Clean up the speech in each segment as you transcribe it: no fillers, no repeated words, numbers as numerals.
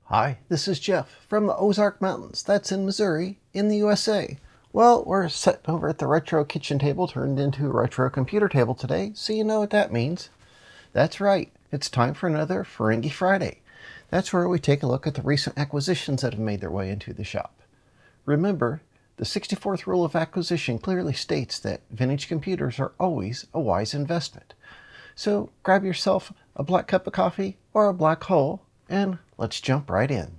Hi, this is Jeff from the Ozark Mountains. That's in Missouri, in the USA. Well, we're sitting over at the retro kitchen table turned into a retro computer table today, so you know what that means. That's right, it's time for another Ferengi Friday. That's where we take a look at the recent acquisitions that have made their way into the shop. Remember, the 64th rule of acquisition clearly states that vintage computers are always a wise investment. So grab yourself a black cup of coffee or a black hole, and let's jump right in.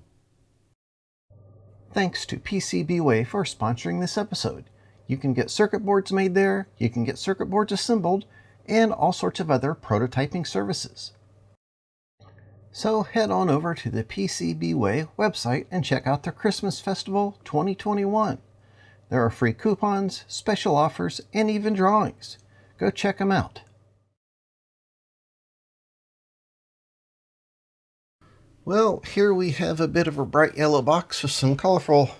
Thanks to PCBWay for sponsoring this episode. You can get circuit boards made there, you can get circuit boards assembled, and all sorts of other prototyping services. So head on over to the PCBWay website and check out their Christmas Festival 2021. There are free coupons, special offers, and even drawings. Go check them out. Well, here we have a bit of a bright yellow box with some colorful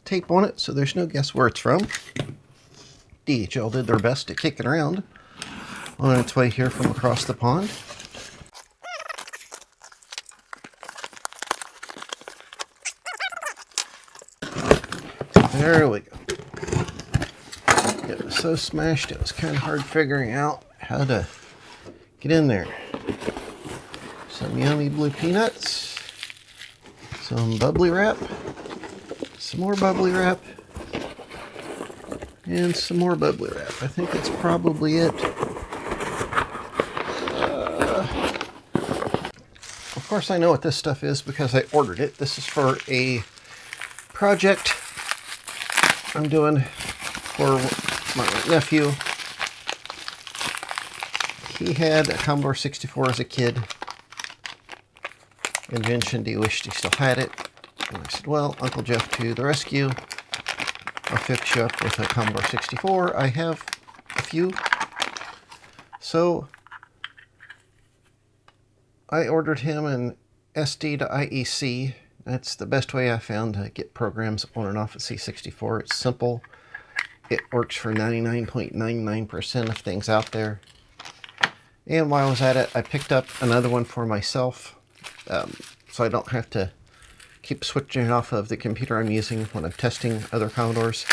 tape on it, so there's no guess where it's from. DHL did their best to kick it around on its way here from across the pond. There we go. It was so smashed it was kind of hard figuring out how to get in there. Some yummy blue peanuts, some bubbly wrap, some more bubbly wrap, and some more bubbly wrap. I think that's probably it. Of course I know what this stuff is because I ordered it. This is for a project I'm doing for my nephew. He had a Commodore 64 as a kid and mentioned he wished he still had it. And I said, well, Uncle Jeff to the rescue. I'll fix you up with a Commodore 64. I have a few. So I ordered him an SD to IEC. That's the best way I found to get programs on and off a C64. It's simple. It works for 99.99% of things out there. And while I was at it, I picked up another one for myself. So I don't have to keep switching it off of the computer I'm using when I'm testing other Commodores.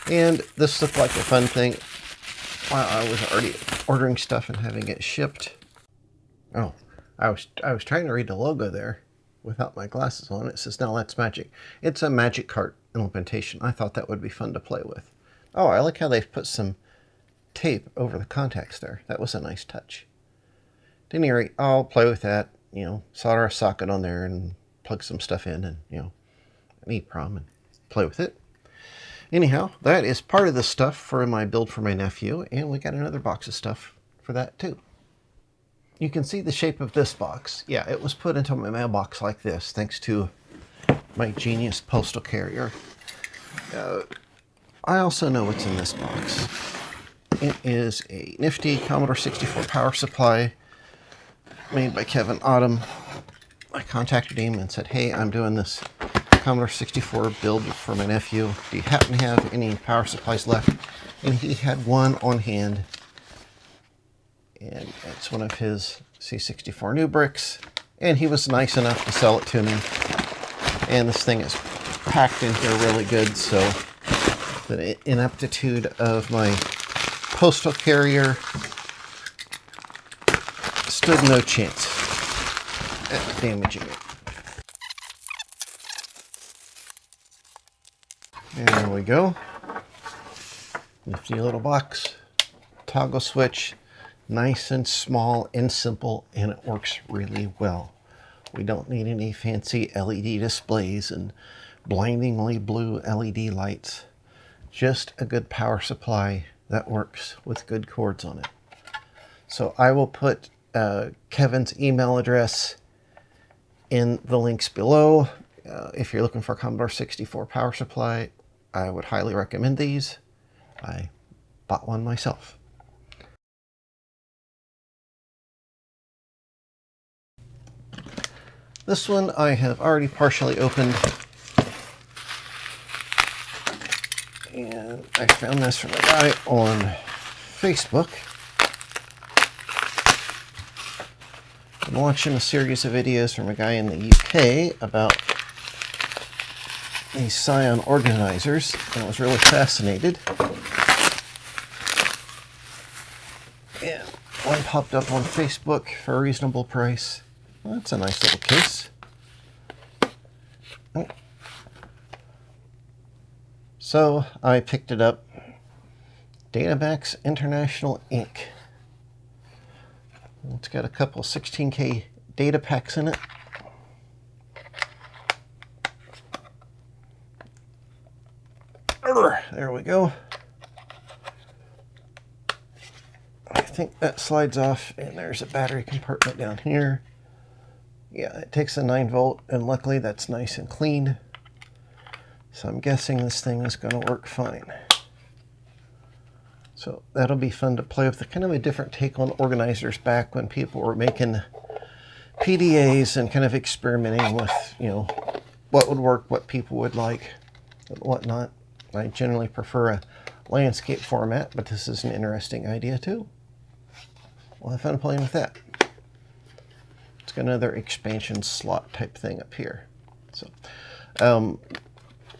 And this looked like a fun thing while I was already ordering stuff and having it shipped. Oh, I was trying to read the logo there without my glasses on. It says, now that's magic. It's a Magic Cart implementation. I thought that would be fun to play with. Oh, I like how they've put some tape over the contacts there. That was a nice touch. At any rate, I'll play with that. You know, solder a socket on there and plug some stuff in and, you know, an EEPROM and play with it. Anyhow, that is part of the stuff for my build for my nephew, and we got another box of stuff for that too. You can see the shape of this box. Yeah, it was put into my mailbox like this, thanks to my genius postal carrier. I also know what's in this box. It is a nifty Commodore 64 power supply made by Kevin Ottum. I contacted him and said, hey, I'm doing this Commodore 64 build for my nephew. Do you happen to have any power supplies left? And he had one on hand. And it's one of his C64 new bricks. And he was nice enough to sell it to me. And this thing is packed in here really good, so the ineptitude of my postal carrier stood no chance at damaging it. There we go. Nifty little box. Toggle switch. Nice and small and simple, and it works really well. We don't need any fancy LED displays and blindingly blue LED lights. Just a good power supply that works with good cords on it. So I will put Kevin's email address in the links below. If you're looking for a Commodore 64 power supply, I would highly recommend these. I bought one myself. This one I have already partially opened. And I found this from a guy on Facebook. I'm watching a series of videos from a guy in the UK about these Psion organizers, and I was really fascinated. And one popped up on Facebook for a reasonable price. Well, that's a nice little case. Oh. So I picked it up. Datamax International Inc. It's got a couple 16K data packs in it. There we go. I think that slides off, and there's a battery compartment down here. Yeah, it takes a 9-volt, and luckily that's nice and clean. So I'm guessing this thing is going to work fine. So that'll be fun to play with. Kind of a different take on organizers back when people were making PDAs and kind of experimenting with, you know, what would work, what people would like, and whatnot. I generally prefer a landscape format, but this is an interesting idea too. We'll have fun playing with that. It's got another expansion slot type thing up here. So,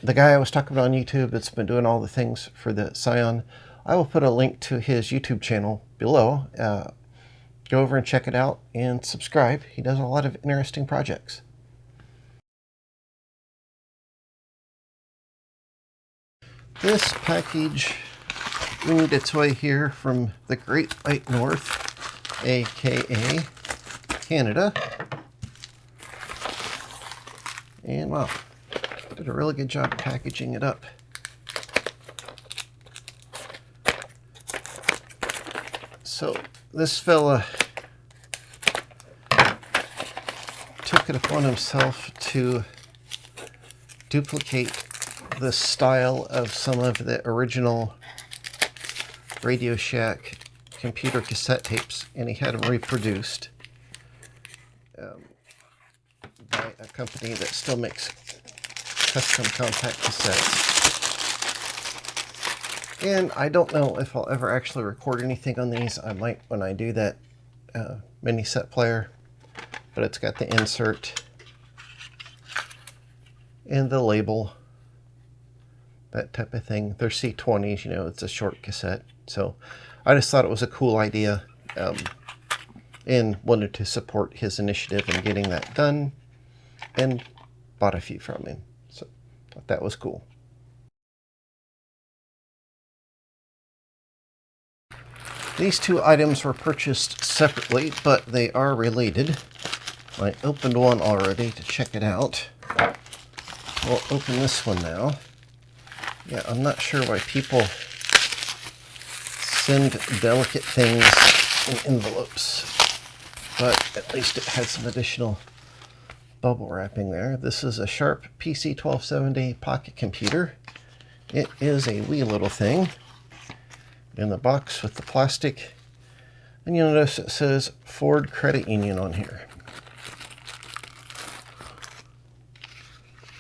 the guy I was talking about on YouTube that's been doing all the things for the Psion, I will put a link to his YouTube channel below. Go over and check it out and subscribe. He does a lot of interesting projects. This package winged its way here from the Great White North, aka Canada. And wow, did a really good job packaging it up. So this fella took it upon himself to duplicate the style of some of the original Radio Shack computer cassette tapes, and he had them reproduced by a company that still makes custom compact cassettes. And I don't know if I'll ever actually record anything on these. I might when I do that mini set player, but it's got the insert and the label, that type of thing. They're C20s, you know, it's a short cassette. So I just thought it was a cool idea and wanted to support his initiative in getting that done, and bought a few from him. So thought that was cool. These two items were purchased separately, but they are related. I opened one already to check it out. We'll open this one now. Yeah, I'm not sure why people send delicate things in envelopes, but at least it has some additional bubble wrapping there. This is a Sharp PC1270 pocket computer. It is a wee little thing in the box with the plastic, and you'll notice it says Ford Credit Union on here.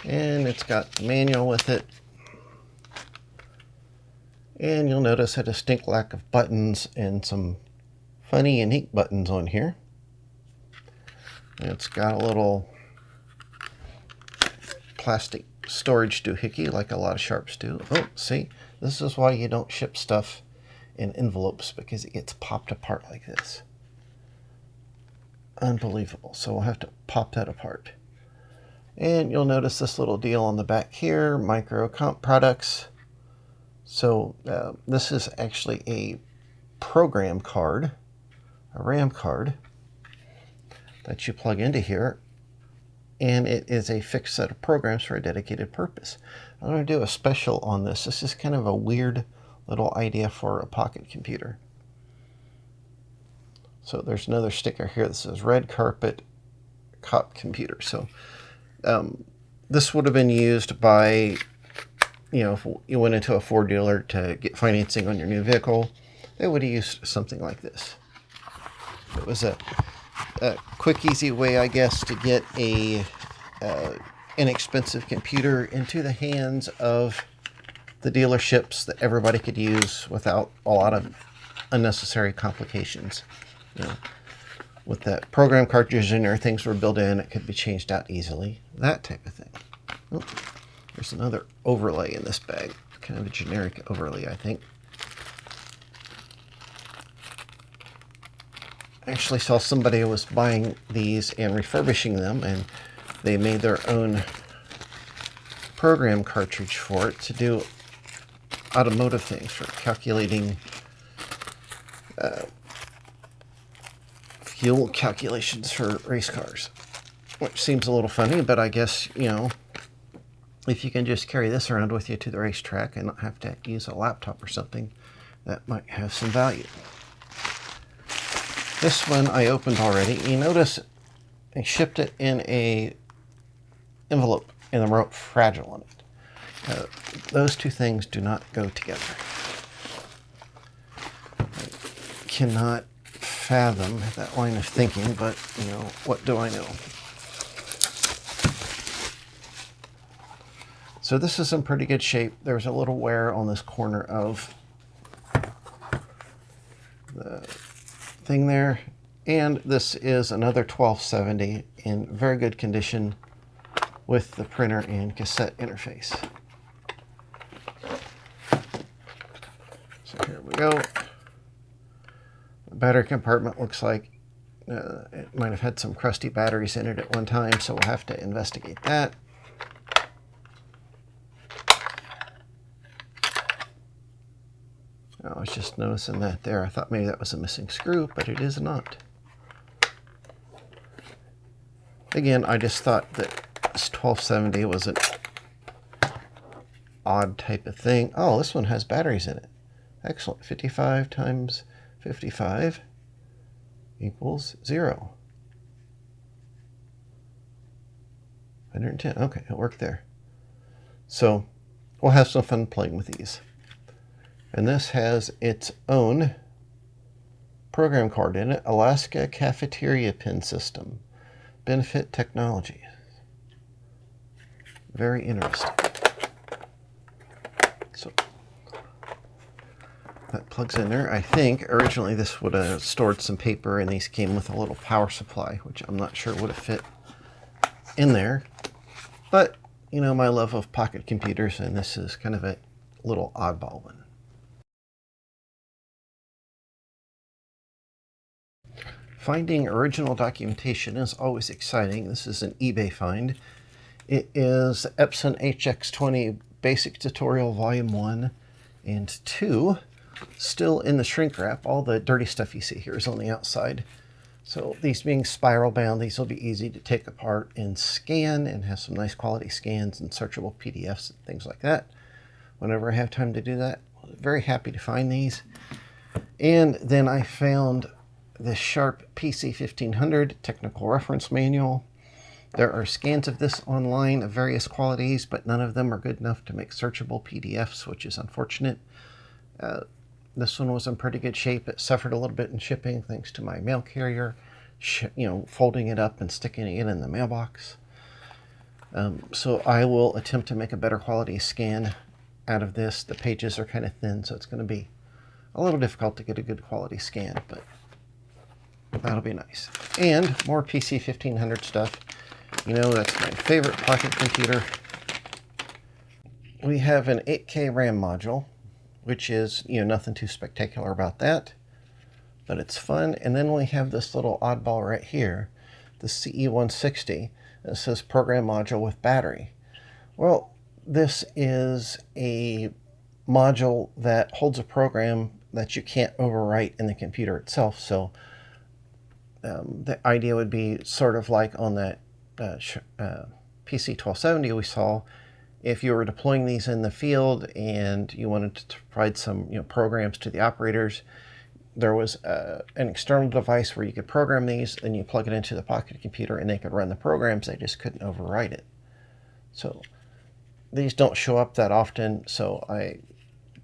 And it's got the manual with it. And you'll notice a distinct lack of buttons and some funny, unique buttons on here. It's got a little plastic storage doohickey like a lot of Sharps do. Oh, see, this is why you don't ship stuff in envelopes, because it gets popped apart like this. Unbelievable. So we'll have to pop that apart. And you'll notice this little deal on the back here, micro comp products. So this is actually a program card, a RAM card that you plug into here, and it is a fixed set of programs for a dedicated purpose. I'm going to do a special on this. This is kind of a weird little idea for a pocket computer. So there's another sticker here that says Red Carpet Cop Computer. So this would have been used by, you know, if you went into a Ford dealer to get financing on your new vehicle, they would have used something like this. It was a quick, easy way, I guess, to get a inexpensive computer into the hands of the dealerships that everybody could use without a lot of unnecessary complications. You know, with that program cartridge in there, things were built in, it could be changed out easily, that type of thing. Oh, there's another overlay in this bag, kind of a generic overlay, I think. I actually saw somebody who was buying these and refurbishing them, and they made their own program cartridge for it to do automotive things, for calculating fuel calculations for race cars, which seems a little funny, but I guess, you know, if you can just carry this around with you to the racetrack and not have to use a laptop or something, that might have some value. This one I opened already. You notice I shipped it in a envelope and the wrote fragile on it. Those two things do not go together. I cannot fathom that line of thinking, but you know, what do I know? So this is in pretty good shape. There's a little wear on this corner of the thing there, and this is another 1270 in very good condition with the printer and cassette interface. So here we go. The battery compartment looks like it might have had some crusty batteries in it at one time, so we'll have to investigate that. I was just noticing that there. I thought maybe that was a missing screw, but it is not. Again, I just thought that this 1270 was an odd type of thing. Oh, this one has batteries in it. Excellent. 55 times 55 equals 0. 110. Okay, it worked there. So we'll have some fun playing with these. And this has its own program card in it, Alaska Cafeteria Pin System, Benefit Technology. Very interesting. So that plugs in there. I think originally this would have stored some paper, and these came with a little power supply, which I'm not sure would have fit in there. But, you know, my love of pocket computers, and this is kind of a little oddball one. Finding original documentation is always exciting. This is an eBay find. It is Epson HX20 Basic Tutorial Volume 1 and 2. Still in the shrink wrap. All the dirty stuff you see here is on the outside. So these being spiral bound, these will be easy to take apart and scan, and have some nice quality scans and searchable PDFs and things like that. Whenever I have time to do that, I'm very happy to find these. And then I found the Sharp PC-1500 Technical Reference Manual. There are scans of this online of various qualities, but none of them are good enough to make searchable PDFs, which is unfortunate. This one was in pretty good shape. It suffered a little bit in shipping thanks to my mail carrier, folding it up and sticking it in the mailbox. So I will attempt to make a better quality scan out of this. The pages are kind of thin, so it's going to be a little difficult to get a good quality scan, but that'll be nice. And more PC-1500 stuff. You know, that's my favorite pocket computer. We have an 8K RAM module, which is, you know, nothing too spectacular about that, but it's fun. And then we have this little oddball right here, the CE160. It says program module with battery. Well, this is a module that holds a program that you can't overwrite in the computer itself. So the idea would be sort of like on that PC-1270 we saw. If you were deploying these in the field and you wanted to provide some programs to the operators, there was an external device where you could program these, then you plug it into the pocket computer and they could run the programs. They just couldn't overwrite it. So these don't show up that often, so I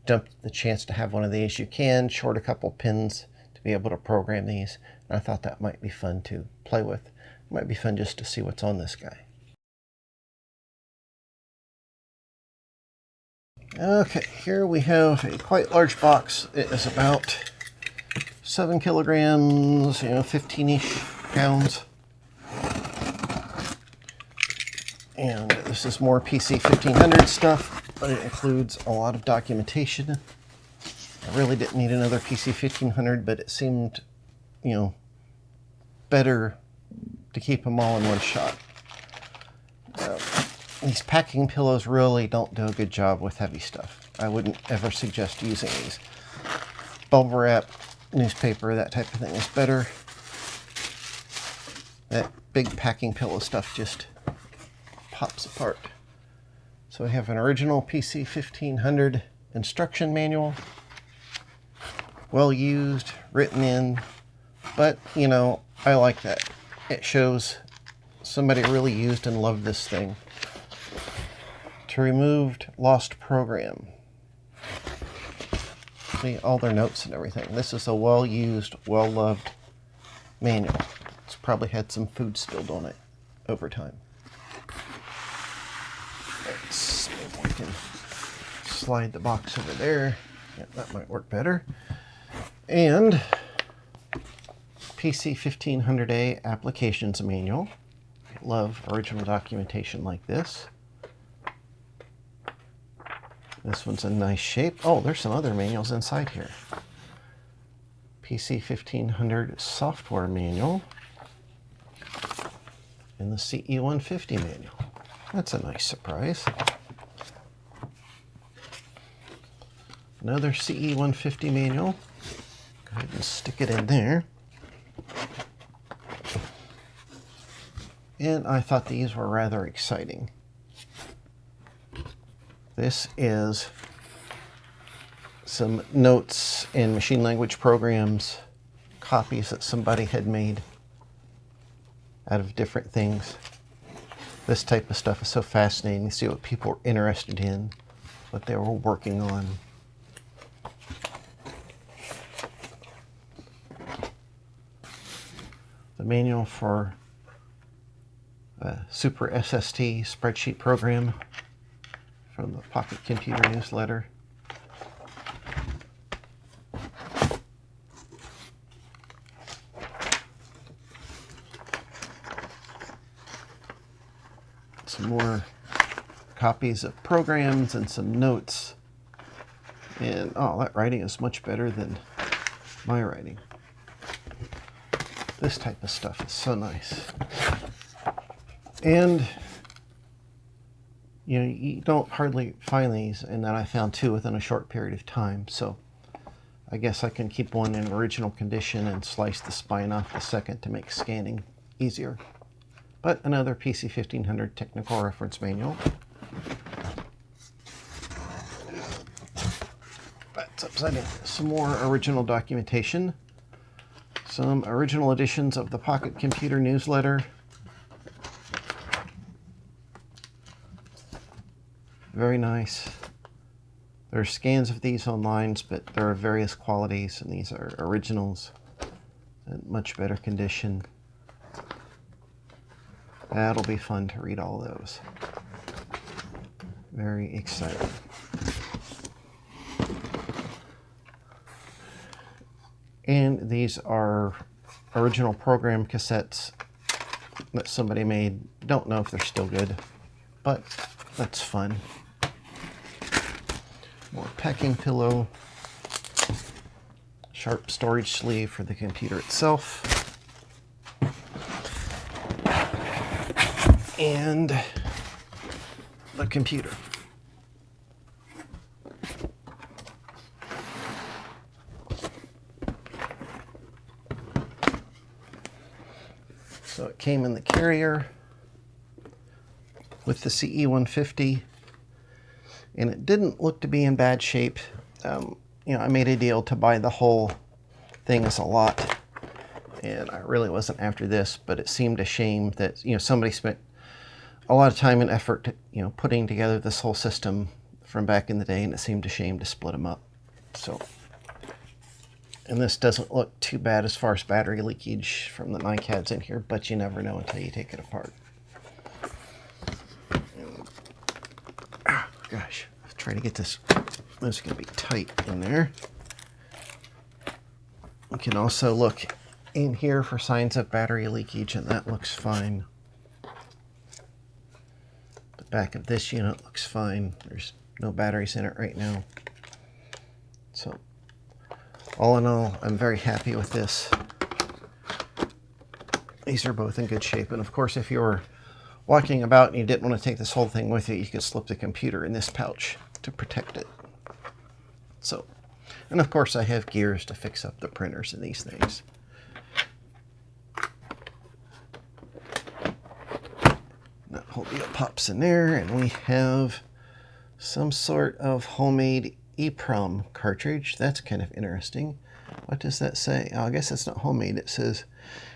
dumped the chance to have one of these. You can short a couple pins to be able to program these, and I thought that might be fun to play with. It might be fun just to see what's on this guy. Okay, here we have a quite large box. It is about 7 kilograms, 15-ish pounds. And this is more PC 1500 stuff, but it includes a lot of documentation. I really didn't need another PC 1500, but it seemed, better to keep them all in one shot. These packing pillows really don't do a good job with heavy stuff. I wouldn't ever suggest using these. Bubble wrap, newspaper, that type of thing is better. That big packing pillow stuff just pops apart. So we have an original PC 1500 instruction manual. Well used, written in, but I like that. It shows somebody really used and loved this thing. To remove lost program. See all their notes and everything. This is a well-used, well-loved manual. It's probably had some food spilled on it over time. Let's see if we can slide the box over there. Yeah, that might work better. And PC 1500A applications manual. I love original documentation like this. This one's in nice shape. Oh, there's some other manuals inside here. PC 1500 software manual and the CE 150 manual. That's a nice surprise. Another CE 150 manual. Go ahead and stick it in there. And I thought these were rather exciting. This is some notes in machine language programs, copies that somebody had made out of different things. This type of stuff is so fascinating to see what people are interested in, what they were working on. The manual for a Super SST spreadsheet program from the Pocket Computer newsletter. Some more copies of programs and some notes. And oh, that writing is much better than my writing. This type of stuff is so nice. And you don't hardly find these, and then I found two within a short period of time. So I guess I can keep one in original condition and slice the spine off the second to make scanning easier. But another PC 1500 technical reference manual. That's upside down. Some more original documentation. Some original editions of the Pocket Computer newsletter. Very nice. There are scans of these online, but there are various qualities, and these are originals in much better condition. That'll be fun to read all those. Very exciting. And these are original program cassettes that somebody made. Don't know if they're still good, but that's fun. More packing pillow. Sharp storage sleeve for the computer itself. And the computer. So it came in the carrier with the CE 150, and it didn't look to be in bad shape. I made a deal to buy the whole thing as a lot, and I really wasn't after this, but it seemed a shame that somebody spent a lot of time and effort putting together this whole system from back in the day, and it seemed a shame to split them up. So, and this doesn't look too bad as far as battery leakage from the NiCads in here, but you never know until you take it apart. Oh, gosh, I've try to get this. It's going to be tight in there. You can also look in here for signs of battery leakage, and that looks fine. The back of this unit looks fine. There's no batteries in it right now. So, all in all, I'm very happy with this. These are both in good shape, and of course, if you were walking about and you didn't want to take this whole thing with you, you could slip the computer in this pouch to protect it. So, and of course I have gears to fix up the printers and these things. That whole deal pops in there, and we have some sort of homemade EEPROM cartridge. That's kind of interesting. What does that say? Oh, I guess it's not homemade. It says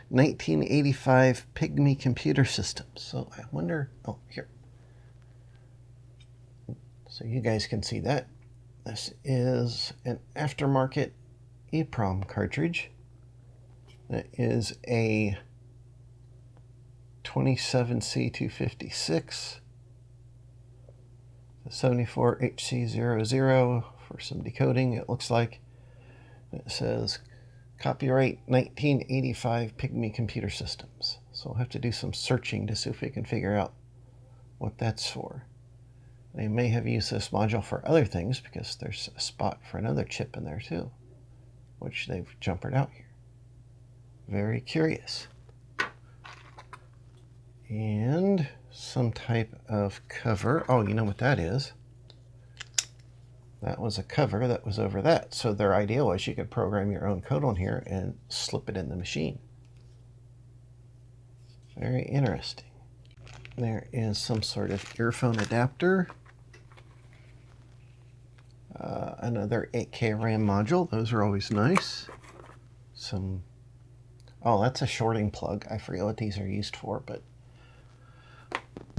1985 Pygmy computer system. So I wonder, oh, here. So you guys can see that. This is an aftermarket EEPROM cartridge. That is a 27C256, 74HC00 for some decoding, it looks like. It says copyright 1985 Pygmy computer systems. So we'll have to do some searching to see if we can figure out what that's for. They may have used this module for other things because there's a spot for another chip in there too, which they've jumpered out here. Very curious. And some type of cover. Oh, you know what that is? That was a cover that was over that. So their idea was you could program your own code on here and slip it in the machine. Very interesting. There is some sort of earphone adapter. Another 8K RAM module. Those are always nice. Some... Oh, that's a shorting plug. I forget what these are used for, but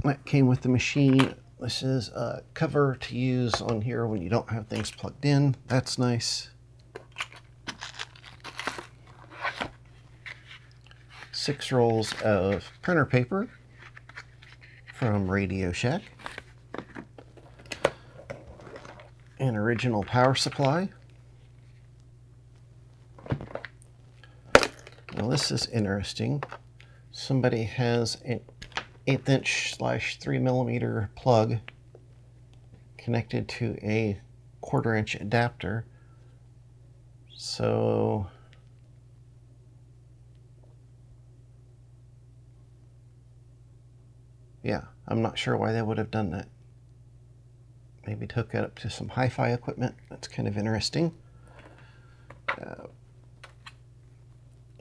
that came with the machine. This is a cover to use on here when you don't have things plugged in. That's nice. 6 rolls of printer paper from Radio Shack. An original power supply. Now this is interesting. Somebody has an 1/8" / 3mm plug connected to a 1/4" adapter. So yeah, I'm not sure why they would have done that. Maybe to hook it up to some hi-fi equipment. That's kind of interesting.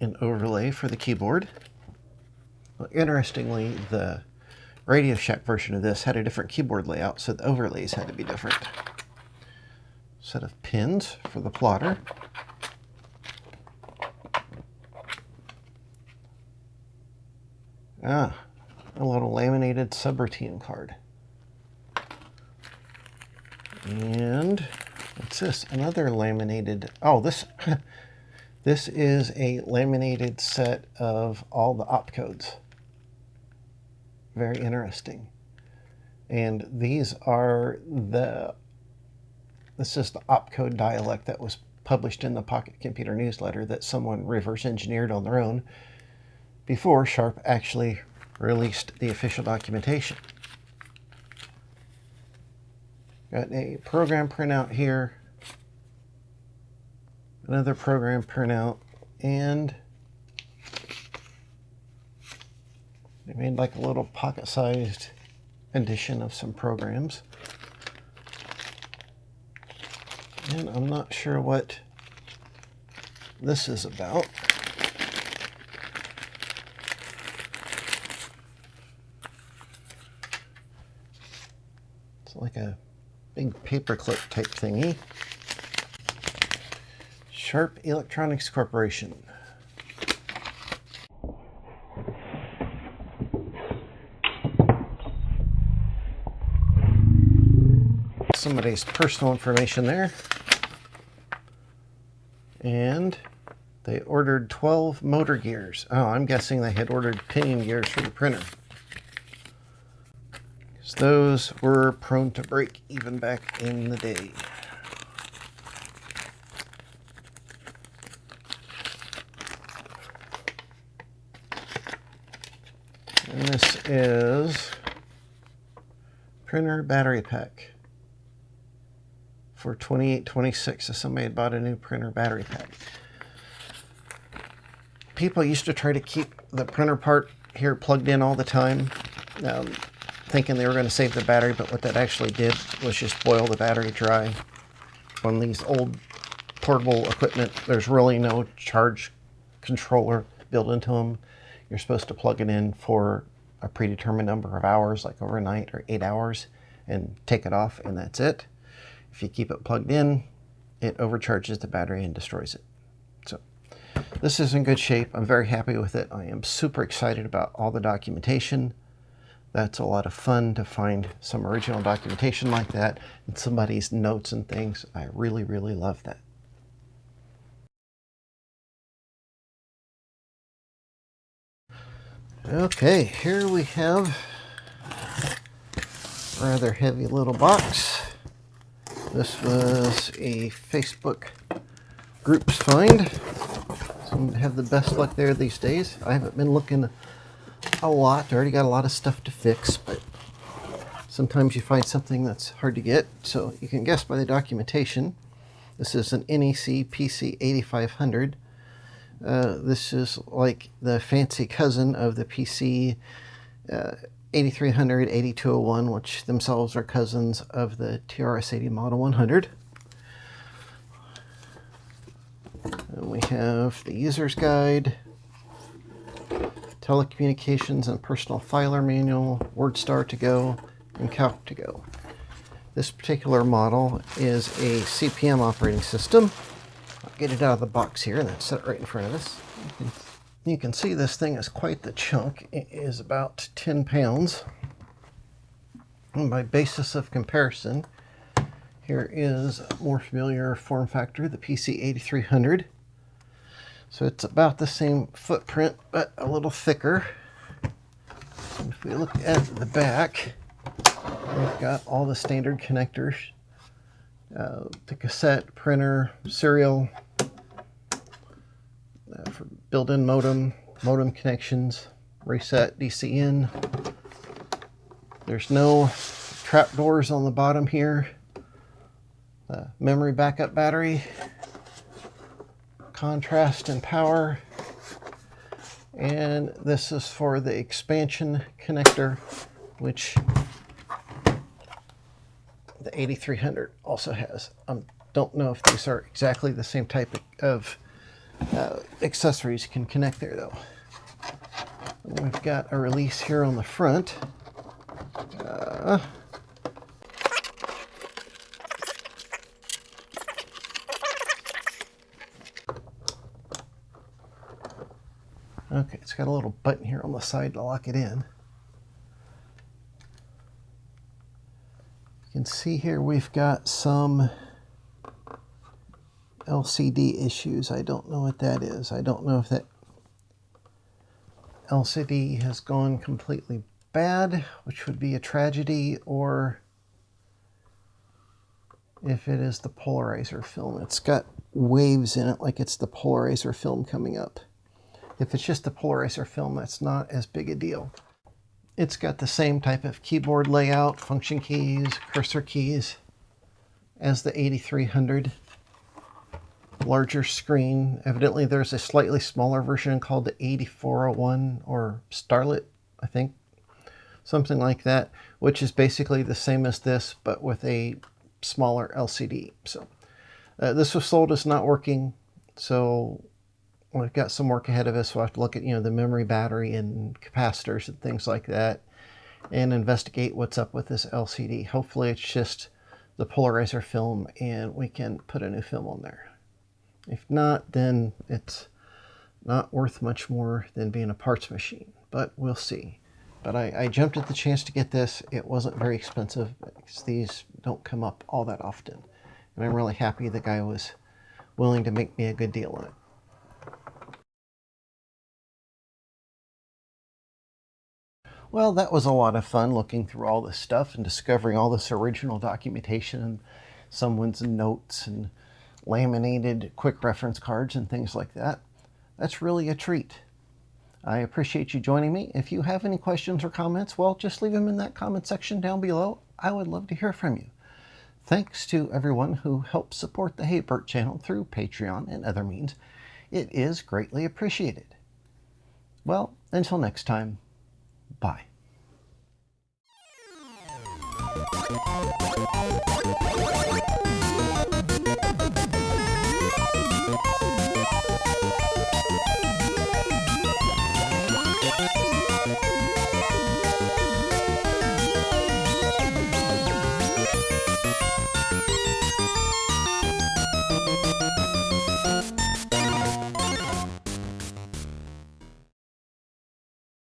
An overlay for the keyboard. Well, interestingly, the Radio Shack version of this had a different keyboard layout, so the overlays had to be different. Set of pins for the plotter. A little laminated subroutine card. And what's this? Another laminated... Oh, this this is a laminated set of all the opcodes. Very interesting. And these are this is the opcode dialect that was published in the Pocket Computer newsletter that someone reverse engineered on their own before Sharp actually released the official documentation. Got a program printout here, another program printout, and they made like a little pocket-sized edition of some programs. And I'm not sure what this is about. It's like a big paperclip type thingy. Sharp Electronics Corporation. Somebody's personal information there. And they ordered 12 motor gears. Oh, I'm guessing they had ordered pinion gears for the printer. Those were prone to break even back in the day. And this is printer battery pack for $28.26. So somebody had bought a new printer battery pack. People used to try to keep the printer part here plugged in all the time, thinking they were going to save the battery, but what that actually did was just boil the battery dry. On these old portable equipment, there's really no charge controller built into them. You're supposed to plug it in for a predetermined number of hours, like overnight or 8 hours, and take it off, and that's it. If you keep it plugged in, it overcharges the battery and destroys it. So this is in good shape. I'm very happy with it. I am super excited about all the documentation. That's a lot of fun to find some original documentation like that and somebody's notes and things. I really, really love that. Okay, here we have a rather heavy little box. This was a Facebook groups find. Seem to have the best luck there these days. I haven't been looking a lot. I already got a lot of stuff to fix, but sometimes you find something that's hard to get. So you can guess by the documentation. This is an NEC PC 8500. This is like the fancy cousin of the PC 8300, 8201, which themselves are cousins of the TRS-80 Model 100. And we have the user's guide, telecommunications and personal filer manual, WordStar to go, and Calc to go. This particular model is a CP/M operating system. I'll get it out of the box here and then set it right in front of us. You can see this thing is quite the chunk. It is about 10 pounds. And by basis of comparison, here is a more familiar form factor, the PC 8300. So it's about the same footprint, but a little thicker. And if we look at the back, we've got all the standard connectors. The cassette, printer, serial, for built-in modem connections, reset, DC-in. There's no trap doors on the bottom here. Memory backup battery, contrast and power, and this is for the expansion connector, which the 8300 also has. Don't know if these are exactly the same type of accessories you can connect there though. We've got a release here on the front. Okay, it's got a little button here on the side to lock it in. You can see here we've got some LCD issues. I don't know what that is. I don't know if that LCD has gone completely bad, which would be a tragedy, or if it is the polarizer film. It's got waves in it like it's the polarizer film coming up. If it's just the polarizer film, that's not as big a deal. It's got the same type of keyboard layout, function keys, cursor keys as the 8300. Larger screen. Evidently there's a slightly smaller version called the 8401 or Starlet, I think. Something like that, which is basically the same as this, but with a smaller LCD. So this was sold as not working, so we've got some work ahead of us. We'll have to look at, the memory battery and capacitors and things like that and investigate what's up with this LCD. Hopefully it's just the polarizer film and we can put a new film on there. If not, then it's not worth much more than being a parts machine, but we'll see. But I jumped at the chance to get this. It wasn't very expensive because these don't come up all that often. And I'm really happy the guy was willing to make me a good deal on it. Well, that was a lot of fun looking through all this stuff and discovering all this original documentation and someone's notes and laminated quick reference cards and things like that. That's really a treat. I appreciate you joining me. If you have any questions or comments, well, just leave them in that comment section down below. I would love to hear from you. Thanks to everyone who helps support the Hey Birt channel through Patreon and other means. It is greatly appreciated. Well, until next time, bye.